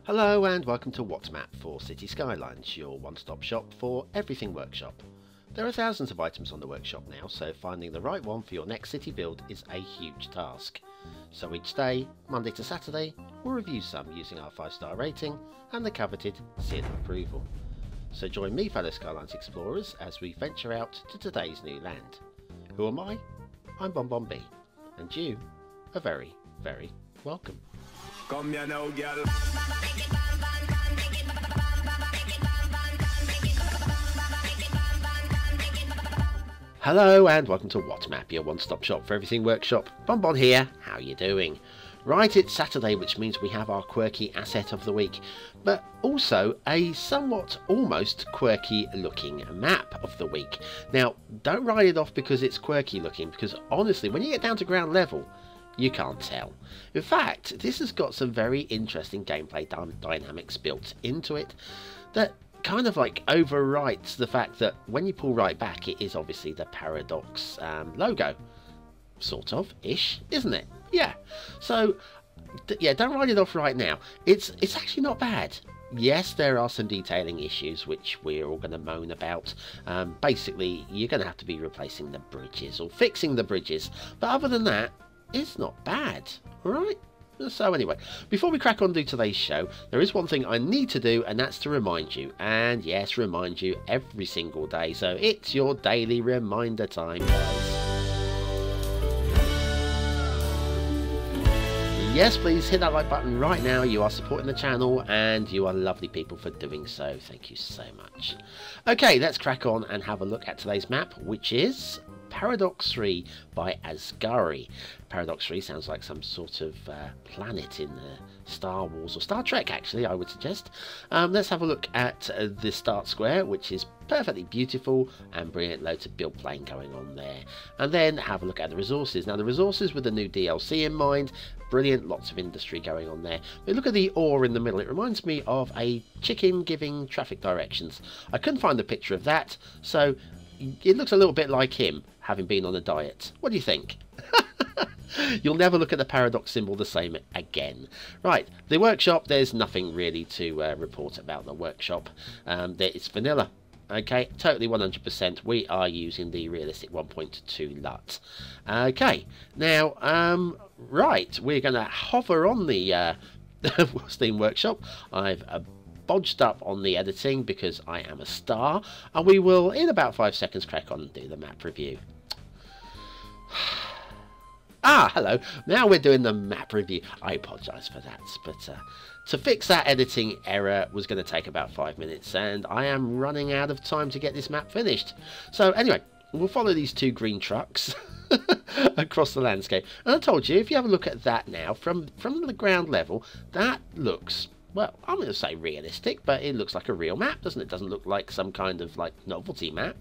Hello and welcome to What's Map for Cities Skylines, your one-stop shop for everything workshop. There are thousands of items on the workshop now, so finding the right one for your next city build is a huge task. So each day, Monday to Saturday, we'll review some using our 5-star rating and the coveted seal of approval. So join me, fellow Skylines explorers, as we venture out to today's new land. Who am I? I'm BonBonB, and you are very, very welcome. Come here now, girl. Hello and welcome to What Map, your one-stop shop for everything workshop. BonBon here, how you doing? Right, it's Saturday, which means we have our quirky asset of the week, but also a somewhat almost quirky looking map of the week. Now, don't write it off because it's quirky looking, because honestly, when you get down to ground level, you can't tell. In fact, this has got some very interesting gameplay dynamics built into it that kind of like overwrites the fact that when you pull right back, it is obviously the Paradox logo. Sort of, ish, isn't it? Yeah. So, yeah, don't write it off right now. It's actually not bad. Yes, there are some detailing issues which we're all going to moan about. Basically, you're going to have to be replacing the bridges or fixing the bridges. But other than that, it's not bad, alright? So anyway, before we crack on to today's show, there is one thing I need to do, and that's to remind you, and yes, remind you every single day, so it's your daily reminder time, guys. Yes, please hit that like button right now. You are supporting the channel and you are lovely people for doing so. Thank you so much. Okay, let's crack on and have a look at today's map, which is Paradox3 by Asgari. Paradox3 sounds like some sort of planet in Star Wars or Star Trek, actually, I would suggest. Let's have a look at the start square, which is perfectly beautiful and brilliant. Loads of build playing going on there. And then have a look at the resources. Now, the resources with the new DLC in mind, brilliant, lots of industry going on there. But look at the ore in the middle. It reminds me of a chicken giving traffic directions. I couldn't find a picture of that, so it looks a little bit like him, having been on a diet. What do you think? You'll never look at the paradox symbol the same again. Right, the workshop, there's nothing really to report about the workshop. It's vanilla. Okay, totally 100%. We are using the realistic 1.2 LUT. Okay, now, right, we're going to hover on the Steam Workshop. I've bodged up on the editing because I am a star, and we will in about 5 seconds crack on and do the map review. Hello, now we're doing the map review. I apologise for that, but to fix that editing error was going to take about 5 minutes, and I am running out of time to get this map finished. So anyway, we'll follow these two green trucks across the landscape, and I told you, if you have a look at that now from the ground level, that looks, well, I'm going to say realistic, but it looks like a real map, doesn't it? It doesn't look like some kind of like novelty map.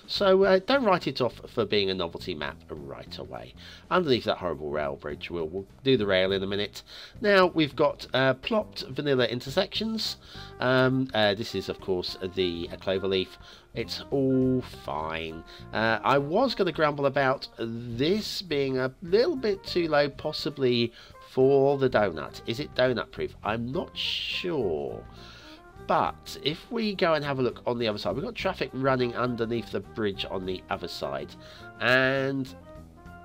So don't write it off for being a novelty map right away. Underneath that horrible rail bridge, we'll do the rail in a minute. Now we've got plopped vanilla intersections. This is of course the cloverleaf. It's all fine. I was going to grumble about this being a little bit too low, possibly for the donut. Is it donut proof? I'm not sure. But if we go and have a look on the other side, we've got traffic running underneath the bridge on the other side, and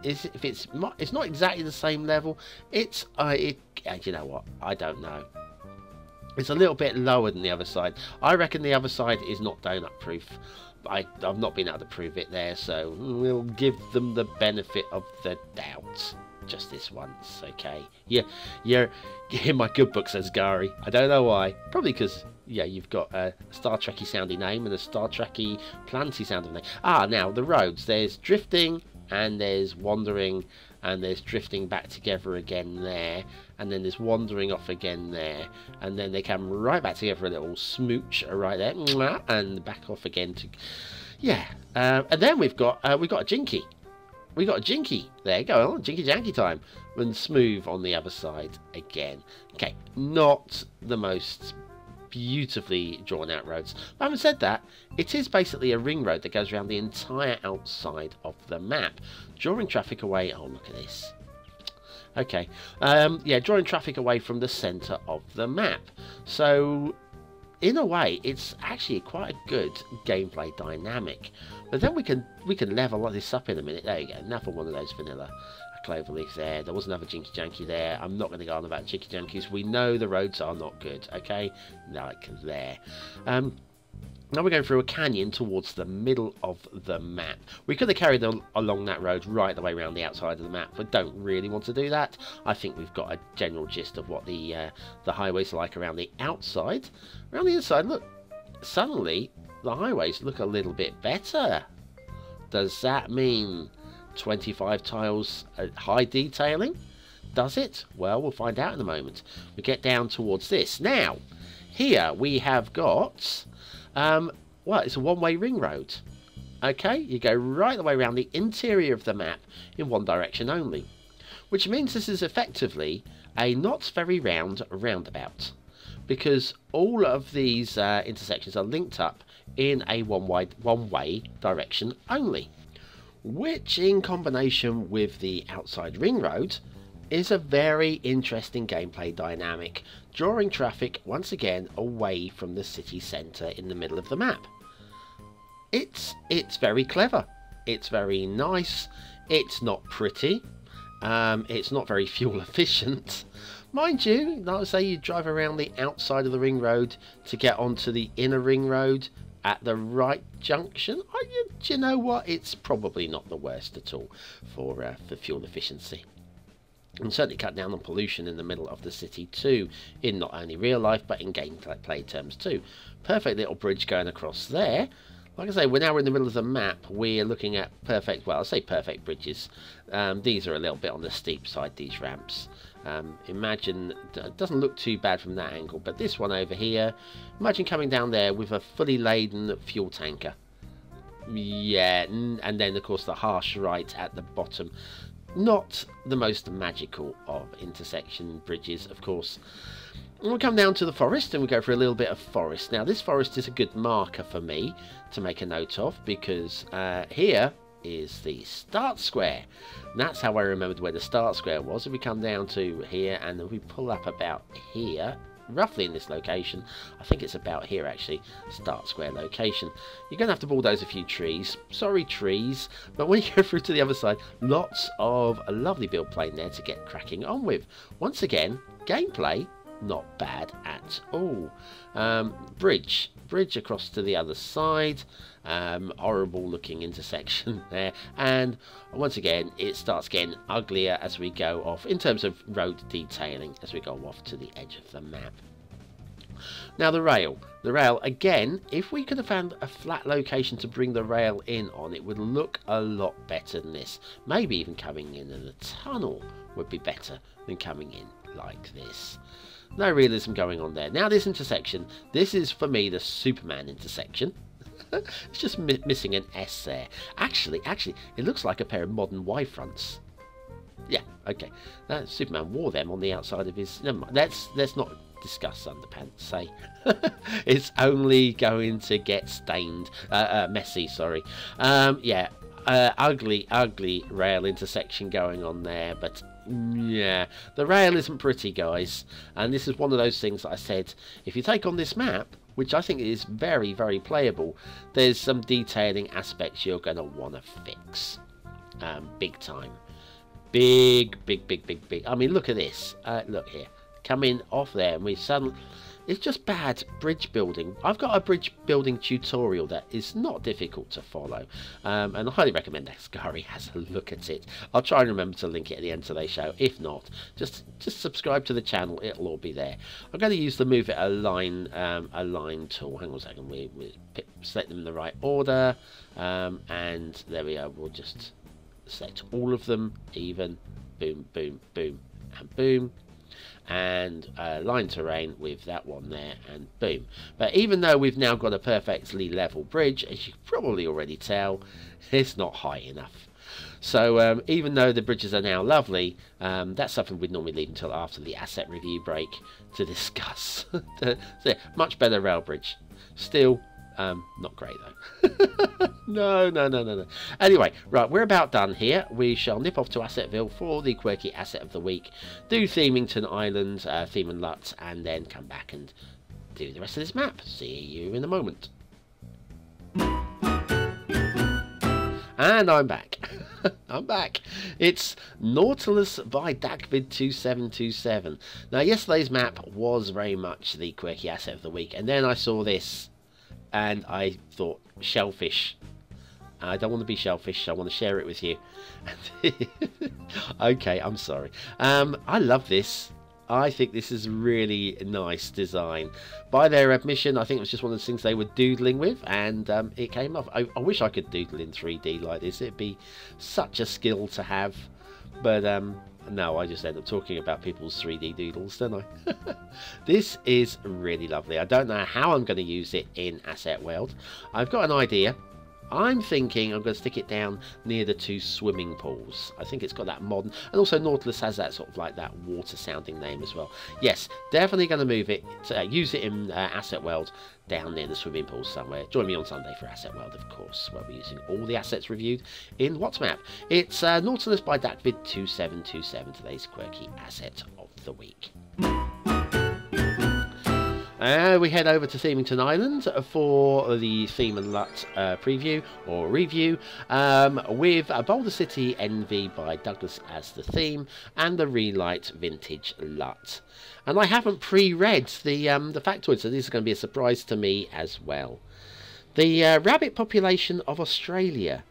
it's not exactly the same level. It's you know what? I don't know. It's a little bit lower than the other side. I reckon the other side is not donut proof. I've not been able to prove it there, so we'll give them the benefit of the doubt. Just this once, okay? Yeah, you're in my good books, Asgari. I don't know why. Probably because, yeah, you've got a Star Trekky sounding name and a Star Trekky planty sounding name. Now the roads. There's drifting and there's wandering and there's drifting back together again there, and then there's wandering off again there, and then they come right back together, a little smooch right there, and back off again to, yeah. And then we've got a jinky. We got a jinky. There you go. Jinky janky time. And smooth on the other side again. Okay, not the most beautifully drawn out roads. But having said that, it is basically a ring road that goes around the entire outside of the map, drawing traffic away. Oh, look at this. Okay. Yeah, drawing traffic away from the centre of the map. So, in a way, it's actually quite a good gameplay dynamic. But then we can level this up in a minute. There you go. Another one of those vanilla cloverleaf there. There was another jinky janky there. I'm not going to go on about jinky jankies. We know the roads are not good. Okay, like there. Now we're going through a canyon towards the middle of the map. We could have carried along that road right the way around the outside of the map, but don't really want to do that. I think we've got a general gist of what the highways are like around the outside. Around the inside, look, suddenly the highways look a little bit better. Does that mean 25 tiles high detailing? Does it? Well, we'll find out in a moment. We get down towards this. Now, here we have got... well, it's a one-way ring road. Okay, you go right the way around the interior of the map in one direction only. Which means this is effectively a not very round roundabout. Because all of these intersections are linked up in a one-way direction only. Which, in combination with the outside ring road, is a very interesting gameplay dynamic, drawing traffic once again away from the city centre in the middle of the map. It's very clever, it's very nice, it's not pretty, it's not very fuel efficient. Mind you, like I say, you drive around the outside of the ring road to get onto the inner ring road at the right junction. Do you know what? It's probably not the worst at all for fuel efficiency. And certainly cut down on pollution in the middle of the city too, in not only real life but in gameplay terms too. Perfect little bridge going across there. Like I say, we're now in the middle of the map. We're looking at perfect, well, I say perfect bridges. These are a little bit on the steep side, these ramps. Imagine, it doesn't look too bad from that angle, but this one over here, imagine coming down there with a fully laden fuel tanker. Yeah, and then of course the harsh right at the bottom. Not the most magical of intersection bridges, of course. And we'll come down to the forest and we'll go for a little bit of forest. Now this forest is a good marker for me to make a note of, because here is the start square. And that's how I remembered where the start square was. If we come down to here and then we pull up about here, roughly in this location, I think it's about here actually, start square location. You're going to have to bulldoze a few trees, sorry trees, but when you go through to the other side, lots of a lovely build plane there to get cracking on with. Once again, gameplay not bad at all. Bridge across to the other side, horrible looking intersection there, and once again it starts getting uglier as we go off in terms of road detailing as we go off to the edge of the map. Now the rail again, if we could have found a flat location to bring the rail in on, it would look a lot better than this. Maybe even coming in a tunnel would be better than coming in like this. No realism going on there. Now this intersection, this is for me the Superman intersection. It's just missing an S there. Actually, it looks like a pair of modern Y-fronts. Yeah, okay. Superman wore them on the outside of his... Never mind. Let's not discuss underpants, say. It's only going to get stained. Messy, sorry. Yeah, ugly rail intersection going on there, but... yeah, the rail isn't pretty, guys, and this is one of those things that I said, if you take on this map, which I think is very, very playable, there's some detailing aspects you're going to want to fix. Big time. Big. I mean, look at this. Look here. Coming off there, and we suddenly... It's just bad bridge building. I've got a bridge building tutorial that is not difficult to follow, and I highly recommend Ascari has a look at it. I'll try and remember to link it at the end of today's show. If not, just subscribe to the channel. It'll all be there. I'm going to use the Move It Align tool. Hang on a second. We select them in the right order, and there we are. We'll just select all of them even. Boom, boom, boom, and boom. And line terrain with that one there, and boom. But even though we've now got a perfectly level bridge, as you can probably already tell, it's not high enough. So even though the bridges are now lovely, that's something we'd normally leave until after the asset review break to discuss. So, much better rail bridge. Still Not great though. No. Anyway, right, we're about done here. We shall nip off to Assetville for the quirky asset of the week, do Themington Island, Theme and Lut, and then come back and do the rest of this map. See you in a moment. And I'm back. I'm back. It's Nautilus by Dakvid2727. Now, yesterday's map was very much the quirky asset of the week, and then I saw this, and I thought, shellfish. I don't want to be shellfish, I want to share it with you. Okay, I'm sorry. I love this. I think this is a really nice design. By their admission, I think it was just one of those things they were doodling with, and it came off. I wish I could doodle in 3D like this. It'd be such a skill to have. But no, I just end up talking about people's 3D doodles, don't I? This is really lovely. I don't know how I'm going to use it in Asset World. I've got an idea. I'm thinking I'm going to stick it down near the 2 swimming pools. I think it's got that modern, and also Nautilus has that sort of like that water sounding name as well. Yes, definitely going to move it, use it in Asset World down near the swimming pools somewhere. Join me on Sunday for Asset World, of course, where we're using all the assets reviewed in What's Map. It's Nautilus by Dakvid2727, today's quirky asset of the week. We head over to Themington Island for the Theme and Lut preview or review with Boulder City Envy by Douglas as the theme and the Relight Vintage Lut. And I haven't pre-read the factoid, so this is going to be a surprise to me as well. The rabbit population of Australia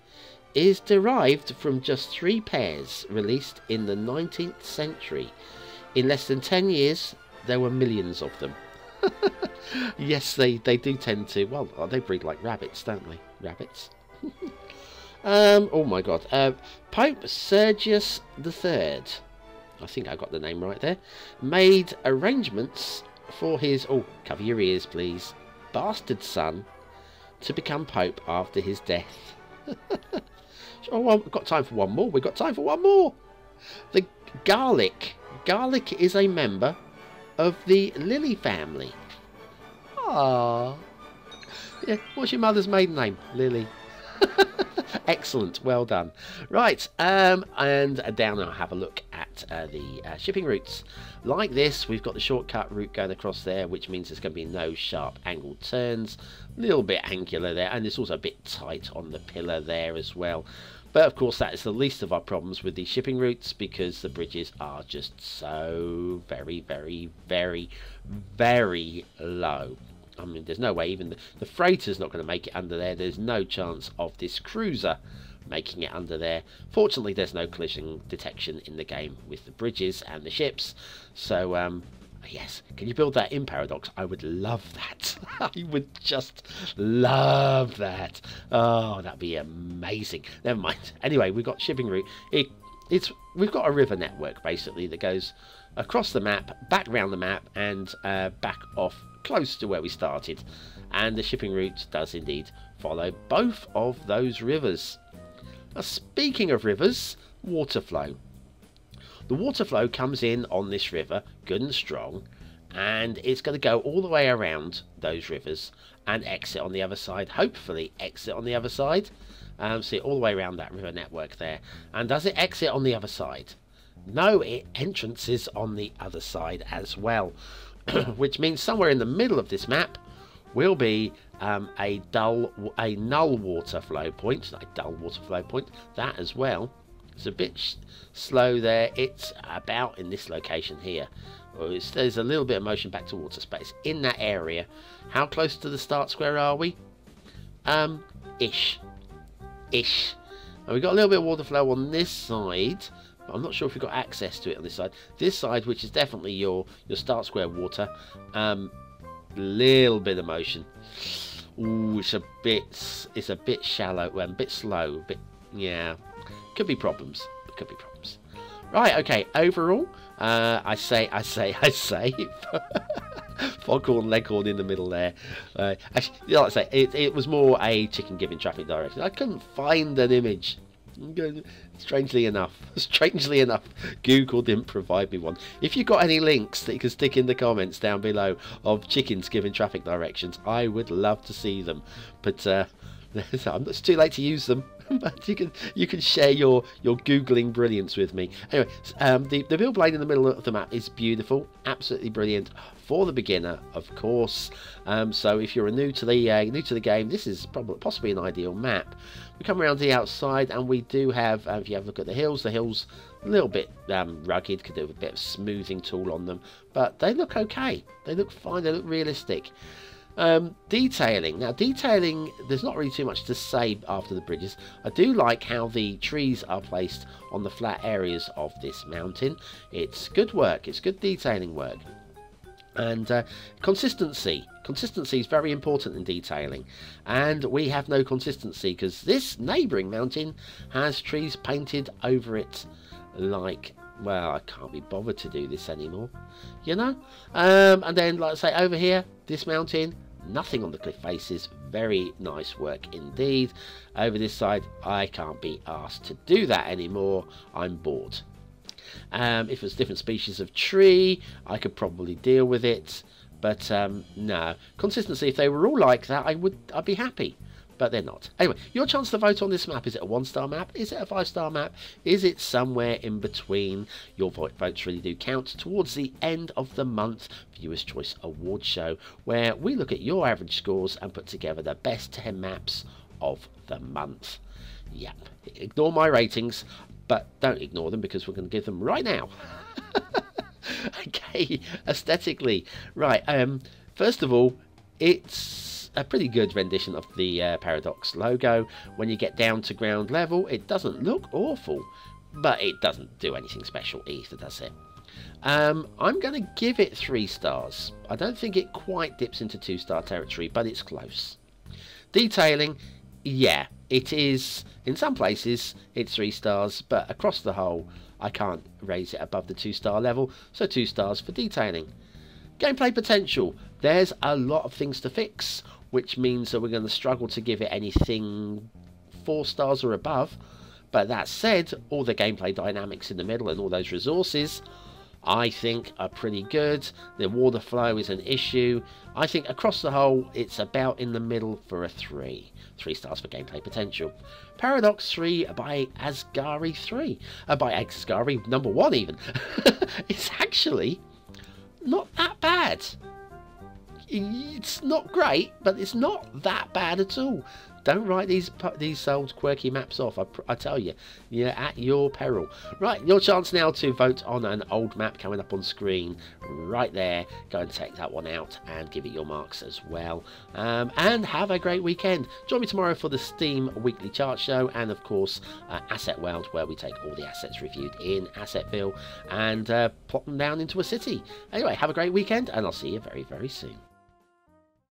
is derived from just 3 pairs released in the 19th century. In less than 10 years, there were millions of them. Yes, they do tend to. Well, they breed like rabbits, don't they? Rabbits. Oh my God. Pope Sergius III, I think I got the name right there, made arrangements for his, oh, cover your ears please, bastard son to become Pope after his death. Oh, well, we've got time for one more. We've got time for one more. The garlic. Garlic is a member of the Lily family. Ah, yeah. What's your mother's maiden name? Lily. Excellent. Well done. Right. And down I'll have a look at the shipping routes. Like this, we've got the shortcut route going across there, which means there's going to be no sharp angled turns. A little bit angular there, and it's also a bit tight on the pillar there as well. But of course that is the least of our problems with these shipping routes, because the bridges are just so very, very, very, very low. I mean, there's no way even the freighter's not going to make it under there. There's no chance of this cruiser making it under there. Fortunately, there's no collision detection in the game with the bridges and the ships. So, yes, can you build that in Paradox? I would love that. I would just love that. Oh, that'd be amazing. Never mind. Anyway, we've got shipping route. We've got a river network basically that goes across the map, back around the map, and back off close to where we started. And the shipping route does indeed follow both of those rivers. Now, speaking of rivers, water flow. The water flow comes in on this river, good and strong, and it's going to go all the way around those rivers and exit on the other side. Hopefully exit on the other side. See, all the way around that river network there. And does it exit on the other side? No, it entrances on the other side as well. Which means somewhere in the middle of this map will be a null water flow point. A dull water flow point. That as well. It's a bit slow there. It's about in this location here. There's a little bit of motion back towards us, but it's in that area. How close to the start square are we? Ish. And we've got a little bit of water flow on this side. But I'm not sure if we've got access to it on this side. This side, which is definitely your start square water. Little bit of motion. Ooh, it's a bit shallow, well, a bit slow, yeah. Could be problems. Right, okay, overall, I say. Foghorn Leghorn in the middle there. Actually, like I say, it was more a chicken giving traffic direction. I couldn't find an image. Strangely enough, Google didn't provide me one. If you've got any links that you can stick in the comments down below of chickens giving traffic directions, I would love to see them. But it's too late to use them. But you can share your googling brilliance with me. Anyway, the build plane in the middle of the map is beautiful, absolutely brilliant for the beginner, of course. So if you're new to the game, this is possibly an ideal map. We come around the outside, and we do have, if you have a look at the hills a little bit rugged, could do a bit of smoothing tool on them, but they look okay. They look fine. They look realistic. Detailing. Now, detailing, there's not really too much to say after the bridges. I do like how the trees are placed on the flat areas of this mountain. It's good work. It's good detailing work. And consistency. Consistency is very important in detailing. And we have no consistency because this neighbouring mountain has trees painted over it like... Well, I can't be bothered to do this anymore, you know. And then, like I say, over here, this mountain, nothing on the cliff faces. Very nice work indeed. Over this side, I can't be asked to do that anymore. I'm bored. If it was different species of tree, I could probably deal with it. But no, consistency. If they were all like that, I'd be happy. But they're not. Anyway, your chance to vote on this map. Is it a 1-star map? Is it a 5-star map? Is it somewhere in between? Your votes really do count towards the end of the month Viewers' Choice Award Show, where we look at your average scores and put together the best 10 maps of the month. Yep. Ignore my ratings, but don't ignore them because we're going to give them right now. Okay, aesthetically. Right, first of all, it's a pretty good rendition of the Paradox logo. When you get down to ground level, it doesn't look awful, but it doesn't do anything special either, does it? I'm going to give it 3 stars. I don't think it quite dips into 2-star territory, but it's close. Detailing, yeah, it is. In some places, it's 3 stars, but across the whole, I can't raise it above the 2-star level, so 2 stars for detailing. Gameplay potential. There's a lot of things to fix, which means that we're going to struggle to give it anything 4 stars or above. But that said, all the gameplay dynamics in the middle and all those resources, I think, are pretty good. The water flow is an issue. I think across the whole, it's about in the middle for a 3. 3 stars for gameplay potential. Paradox3 by Asgari3. By Asgari number 1 even. It's actually not that bad. It's not great, but it's not that bad at all. Don't write these old quirky maps off. I tell you, you're at your peril. Right, your chance now to vote on an old map coming up on screen right there. Go and take that one out and give it your marks as well. And have a great weekend. Join me tomorrow for the Steam Weekly Chart Show and, of course, Asset World, where we take all the assets reviewed in Assetville and plot them down into a city. Anyway, have a great weekend, and I'll see you very, very soon.